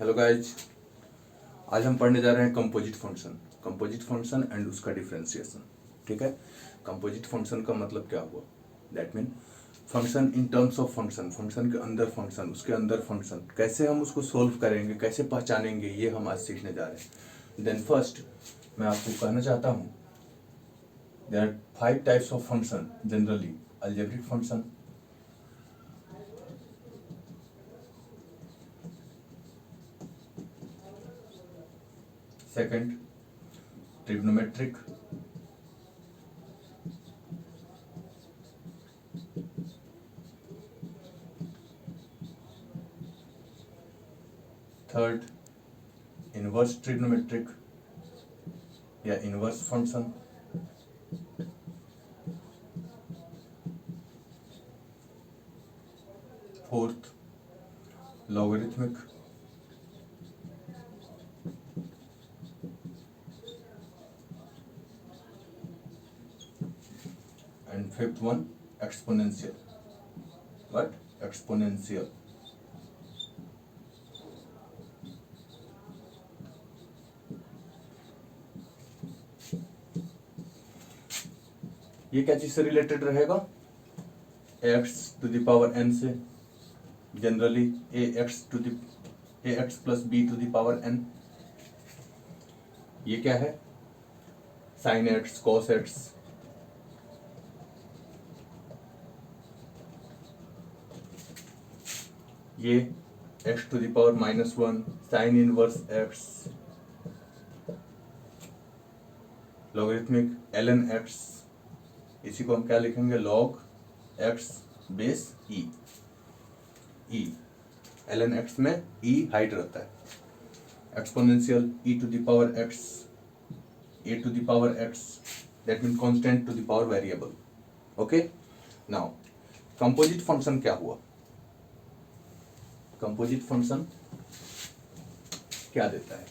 Hello guys, आज हम पढ़ने जा रहे हैं कंपोजिट फंक्शन एंड उसका डिफरेंशिएशन। ठीक है, कंपोजिट फंक्शन का मतलब क्या हुआ? That mean function in terms of function के अंदर फंक्शन, उसके अंदर फंक्शन, कैसे हम उसको सोल्व करेंगे, कैसे पहचानेंगे, ये हम आज सीखने जा रहे हैं। देन फर्स्ट मैं आपको कहना चाहता हूँ, there are 5 types of function generally. Algebraic function, second trigonometric, third inverse trigonometric या inverse function, fourth logarithmic, and fifth one exponential. What? Exponential. ये क्या चीज से रिलेटेड रहेगा? x to the power n से, generally ax plus b to the power n। ये क्या है? sin x, cos x। ये x to the power -1 sine inverse x, logarithmic ln x। इसी को हम क्या लिखेंगे? log x base e। ln x में e हाइट रहता है। Exponential e to the power x, a to the power x, that mean constant to the power variable. Okay, now composite function क्या हुआ? कंपोजिट फंक्शन क्या देता है?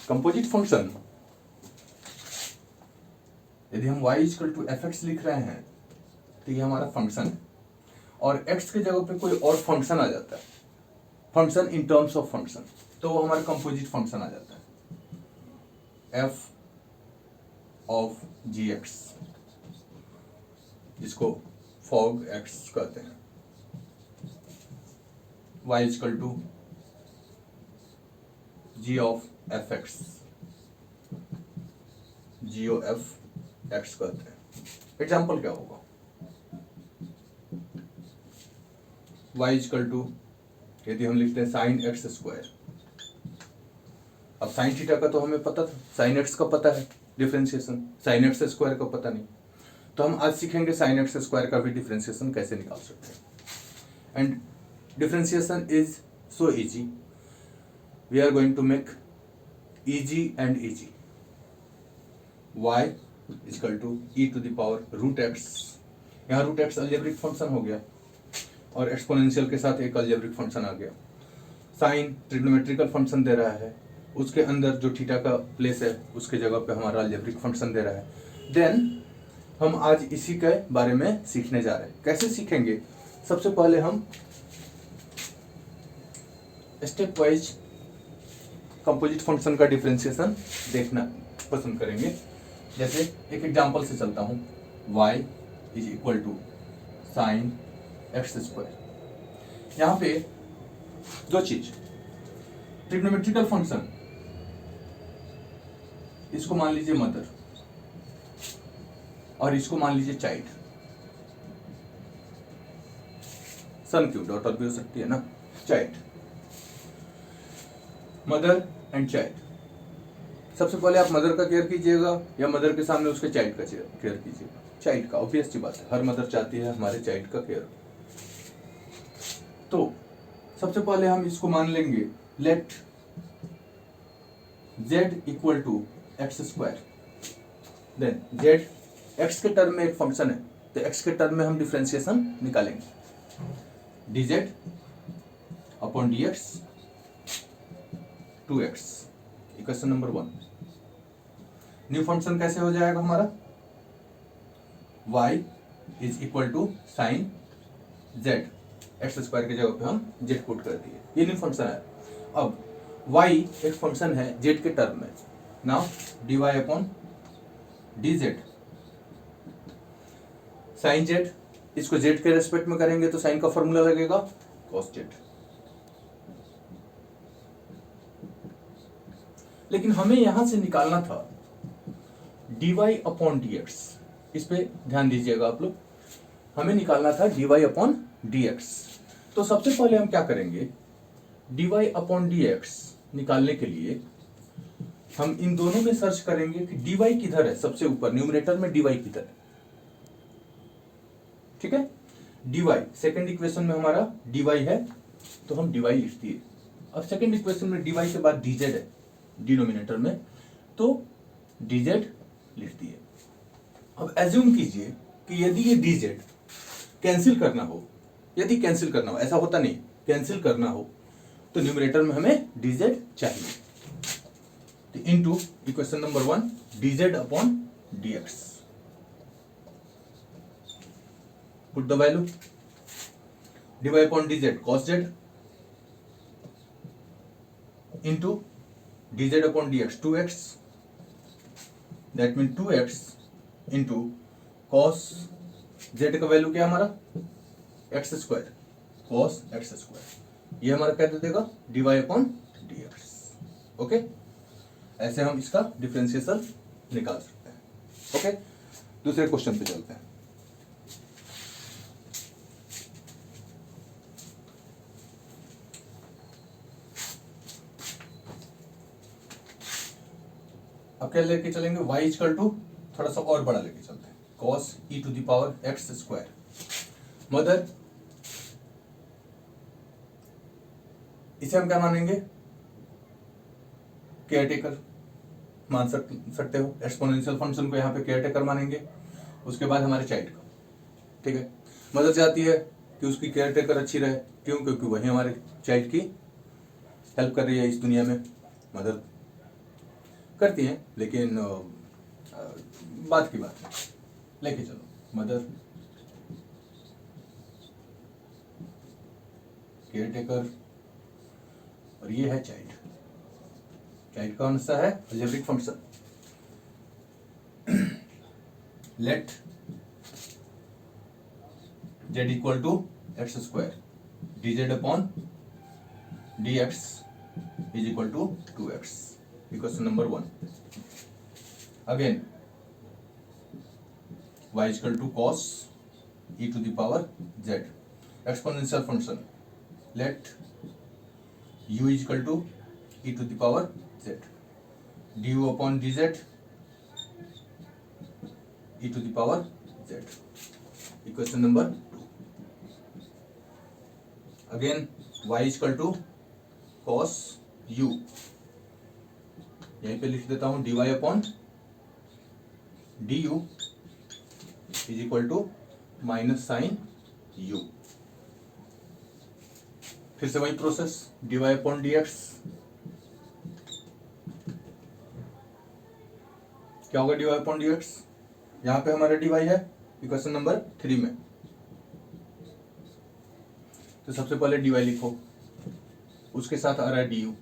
Composite function, यदि हम y इक्वल टू fx लिख रहे हैं तो ये हमारा फंक्शन है, और x के जगह पे कोई और फंक्शन आ जाता है, function in terms of function, तो वो हमारा कंपोजिट फंक्शन आ जाता है। f ऑफ gx, जिसको fog x कहते हैं, y equal to g of fx, g o f x कहते हैं। एग्जाम्पल क्या होगा? y इक्वल टू, यदि हम लिखते हैं साइन एक्स स्क्वायर। अब साइन थीटा का तो हमें पता था, साइन एक्स का पता है डिफरेंशिएशन, साइन एक्स स्क्वायर का पता नहीं। तो हम आज सीखेंगे साइन एक्स स्क्वायर का भी डिफरेंशिएशन कैसे निकाल सकते हैं। And differentiation is so easy, we are going to make easy and easy. y equal to e to the power root x, यहाँ रूट एक्स अलजेब्रिक फंक्शन हो गया, और एक्सपोनेंशियल के साथ एक अलजेब्रिक फंक्शन आ गया। साइन ट्रिग्नोमेट्रिकल फंक्शन दे रहा है, उसके अंदर जो थीटा का प्लेस है उसके जगह पे हमारा अलजेब्रिक फंक्शन दे रहा है। देन हम आज इसी के बारे में सीखने जा रहे हैं। कैसे सीखेंगे? सबसे पहले हम स्टेप वाइज कंपोजिट फंक्शन का डिफरेंशिएशन देखना पसंद करेंगे। जैसे एक एग्जांपल से चलता हूं, y is equal to sine x square. यहां पे दो चीज, ट्रिग्नोमेट्रिकल फंक्शन, इसको मान लीजिए मदर और इसको मान लीजिए चाइल्ड। सन क्यों, डॉटर भी हो सकती है ना। Child, mother and child. सबसे पहले आप मदर का केयर कीजिएगा या मदर के सामने उसके चाइल्ड का केयर कीजिएगा? चाइल्ड का, ऑब्वियस सी बात है, हर मदर चाहती है हमारे चाइल्ड का केयर। तो सबसे पहले हम इसको मान लेंगे, let z equal to x square. Then z x के टर्म में एक फंक्शन है, तो x के टर्म में हम डिफरेंशिएशन निकालेंगे, dz upon dx 2x, equation number 1। New function कैसे हो जाएगा हमारा? y is equal to sine z x square की जगह पे हम जेड पुट कर दिए, ये नहीं फंक्शन है। अब वाई एक फंक्शन है जेड के टर्म में, now d Y upon D z sine z, इसको जेड के रेस्पेक्ट में करेंगे तो साइन का फॉर्मूला लगेगा कॉस जेड। लेकिन हमें यहां से निकालना था d Y upon D x, इस पे ध्यान दीजिएगा आप लोग, हमें निकालना था d Y upon D x. तो सबसे पहले हम क्या करेंगे, d Y upon D x निकालने के लिए हम इन दोनों में सर्च करेंगे कि डी वाई किधर है, सबसे ऊपर न्यूमरेटर में डी वाई किधर है, ठीक है। डी वाई सेकेंड इक्वेशन में हमारा डी वाई है तो हम डी वाई लिख दिए। अब सेकेंड इक्वेशन में डी वाई के बाद डी जेड है डिनोमिनेटर में, तो डी जेड लिख दिए। अब एज्यूम कीजिए कि यदि ये डी जेड कैंसिल करना हो, यदि कैंसिल करना हो, ऐसा होता नहीं, कैंसिल करना हो तो न्यूमरेटर में हमें डी जेड चाहिए, तो into equation number 1 D Z upon D X, put the value D Y upon D Z cos Z into D Z upon D X 2x, that mean 2x into cos Z का value क्या हमारा X square, cos X square, ये हमारा क्या दे देगा D Y upon D X. Okay, ऐसे हम इसका डिफरेंशिएशन निकाल सकते हैं। ओके, दूसरे क्वेश्चन पे चलते हैं। अब क्या लेके चलेंगे, y इक्वल टू थोड़ा सा और बड़ा लेके चलते हैं, cos e to the power X square, मदर इसे हम क्या मानेंगे, केयरटेकर मान सकते हो, एक्सपोनेंशियल फंक्शन को यहाँ पे केयरटेकर मानेंगे, उसके बाद हमारे चाइल्ड का, ठीक है। मदर चाहती है कि उसकी केयरटेकर अच्छी रहे, क्यों, क्योंकि वही हमारे चाइल्ड की हेल्प कर रही है इस दुनिया में, मदर करती हैं, लेकिन बात की बात है, लेके चलो मदर केयरटेकर और ये है चाइल्ड, चाइल्ड कौन सा है, algebraic function, let Z equal to x square D Z upon D X is equal to 2x, equation number 1। Again y equal to cos e to the power z, exponential function, let u equal to e to the power z, du upon dz e to the power z, equation number 2। Again y equal to cos u, यहीं पे लिख देता हूं dy upon du is equal to minus sine u, फिर से वही process dy upon dx, क्या होगा dy अपॉन dx, यहां पे हमारा dy है इक्वेशन नंबर 3 में, तो सबसे पहले dy लिखो, उसके साथ आ रहा है du,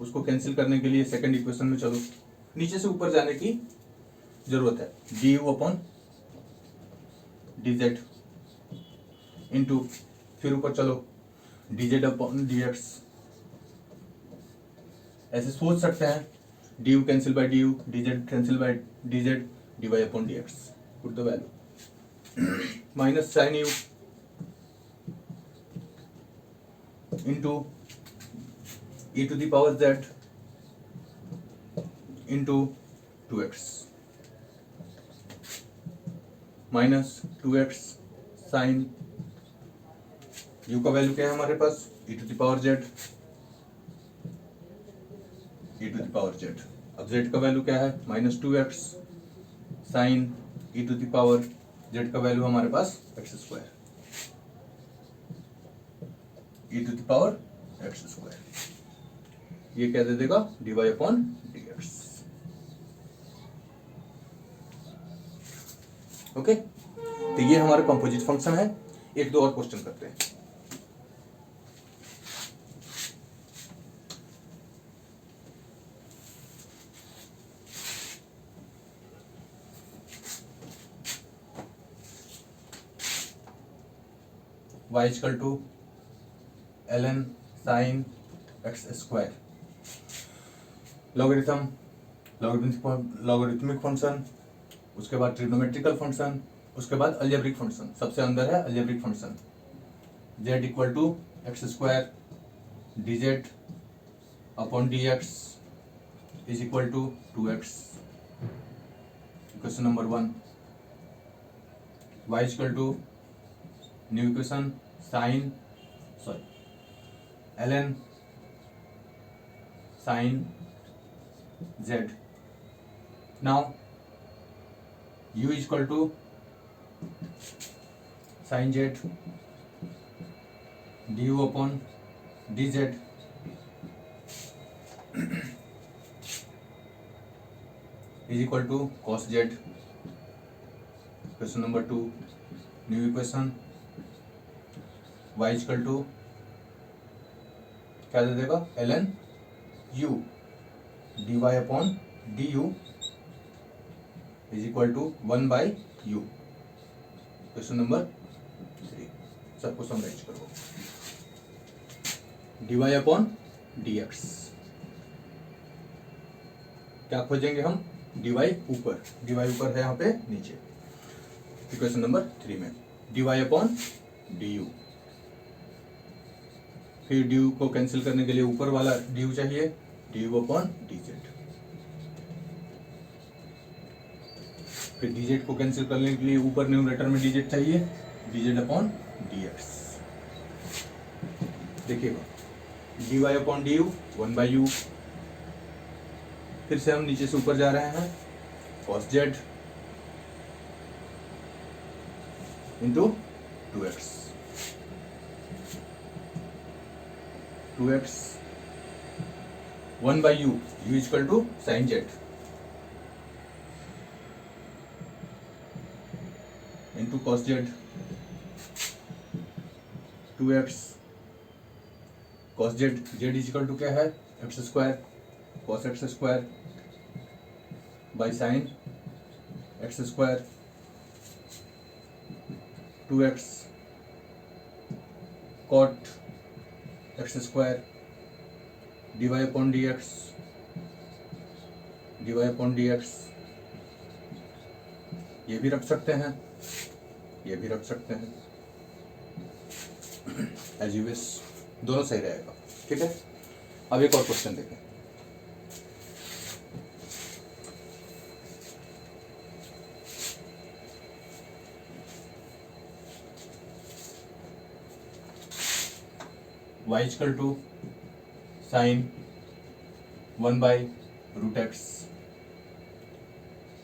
उसको कैंसिल करने के लिए सेकंड इक्वेशन में चलो, नीचे से ऊपर जाने की जरूरत है, du अपॉन dz इंटू, फिर ऊपर चलो dz अपॉन dx, ऐसे सोच सकते हैं du cancel by du, dz cancel by dz, dy upon dx, put the value minus sine u into e to the power z into 2x minus 2x sine u का value क्या है हमारे पास, e to the power z, e to the power z, अब z का value क्या है minus 2x sine e to the power z का वैल्यू हमारे पास X square, e to the power X square, ये क्या दे देगा dy अपॉन dx। ओके, तो ये हमारे कंपोजिट फंक्शन है। एक दो और क्वेश्चन करते हैं। y equal to ln sine x square, logarithm logarithmic function, उसके बाद ट्रिग्नोमेट्रिकल फंक्शन, उसके बाद अलजेब्रिक फंक्शन, सबसे अंदर है algebraic function. z equal to x square D Z upon D X is equal to 2x। Question number 1। y equal to new equation sine ln sine z। Now u equal to sine z D U upon D Z is equal to cos Z. Question number 2 new equation y equal to क्या दे देगा ln u dy upon D U is equal to 1/u। Question number 3 सबको summarise करो। dy upon dx क्या खोजेंगे हम, dy ऊपर है यहाँ पे नीचे। इक्वेशन नंबर 3 में dy अपॉन du, फिर du को कैंसिल करने के लिए ऊपर वाला du चाहिए, du अपॉन dz, फिर dz को कैंसिल करने के लिए ऊपर न्यूमरेटर में dz चाहिए, dz अपॉन dx। देखिएगा dy अपॉन du 1/u, फिर से हम नीचे से ऊपर जा रहे हैं, cos z into 2x 1/u, u equal to sine z into cos z 2x cos z, z equal to क्या है X square cos X square by sine x square 2x cot X square dy upon dx ये भी रख सकते हैं, ये भी रख सकते हैं, एज यू विश, दोनों सही रहेगा। ठीक है, अब एक और क्वेश्चन देखें। y equal to sine 1/√x,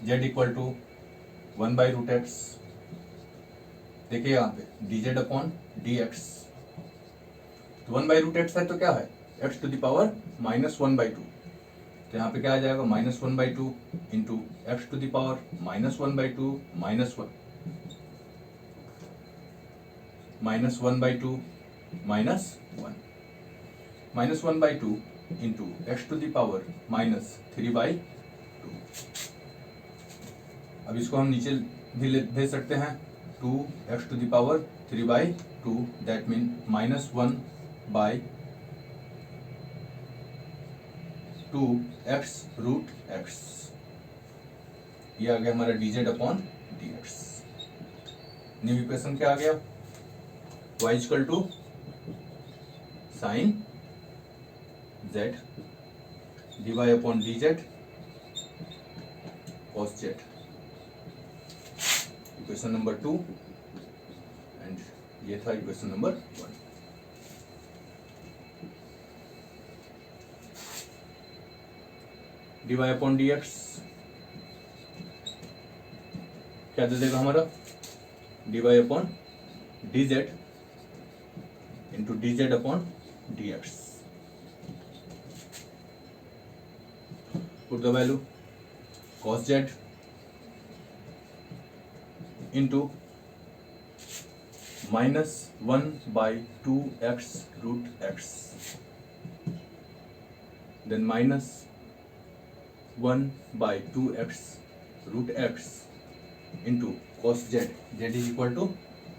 z equal to 1/√x। देखिए यहाँ पे dz अपॉन dx, तो 1/√x है तो क्या है x टू द पावर -1/2, तो यहाँ पे क्या आ जाएगा -1/2 into X to the power -1/2 -1/2 -1/2 into X to the power -3/2। अब इसको हम नीचे भी भेज सकते हैं, 2x to the power 3/2, that mean -1/2x√x। ये आ गया हमारा dz upon dx। New equation क्या आ गया, y equal to sine z dy upon dz cos z। Equation number 2 and ये था equation number 1। dy upon dx क्या दे देगा हमारा, dy upon dz into dz upon dx। Put the value cos z into -1/2x√x, then -1/2x√x into cos z, z is equal to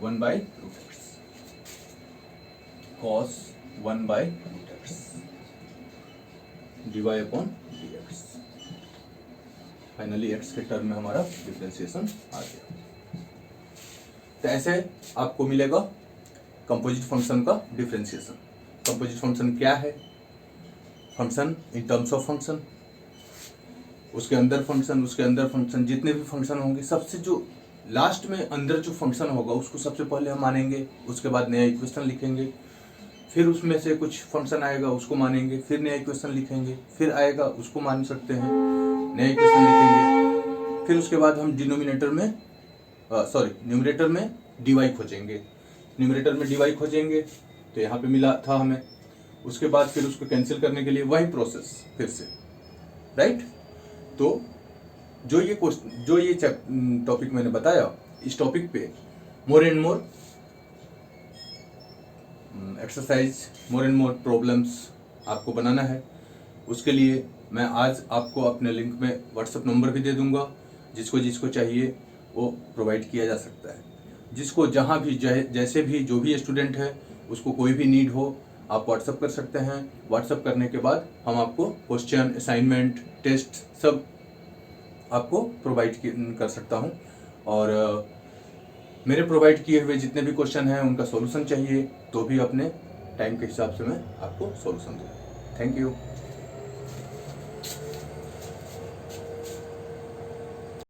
1/√x। cos 1/√x dy upon dx। Finally x के term में हमारा differentiation आ गया। तो ऐसे आपको मिलेगा composite function का डिफरेंशिएशन। कंपोजिट फंक्शन क्या है? Function in terms of function, उसके अंदर फंक्शन, उसके अंदर फंक्शन, जितने भी फंक्शन होंगे सबसे जो लास्ट में अंदर जो फंक्शन होगा उसको सबसे पहले हम मानेंगे, उसके बाद नया इक्वेशन लिखेंगे, फिर उसमें से कुछ फंक्शन आएगा उसको मानेंगे, फिर नया इक्वेशन लिखेंगे, फिर आएगा उसको मान सकते हैं, नया इक्वेशन लिखेंगे, फिर उसके बाद हम न्यूमरेटर में dy खोजेंगे। न्यूमरेटर में dy खोजेंगे तो यहाँ पे मिला था हमें, उसके बाद फिर उसको कैंसिल करने के लिए वही प्रोसेस फिर से, राइट। तो जो ये टॉपिक मैंने बताया, इस टॉपिक पे more and more exercise, more and more problems आपको बनाना है। उसके लिए मैं आज आपको अपने लिंक में व्हाट्सएप नंबर भी दे दूंगा, जिसको चाहिए वो प्रोवाइड किया जा सकता है। जिसको जहाँ भी जैसे भी जो भी स्टूडेंट है उसको कोई भी नीड हो आप व्हाट्सएप कर सकते हैं। व्हाट्सएप करने के बाद हम आपको क्वेश्चन, असाइनमेंट, टेस्ट सब आपको प्रोवाइड कर सकता हूँ। और मेरे प्रोवाइड किए हुए जितने भी क्वेश्चन हैं उनका सॉल्यूशन चाहिए तो भी अपने टाइम के हिसाब से मैं आपको सॉल्यूशन दूँ। Thank you.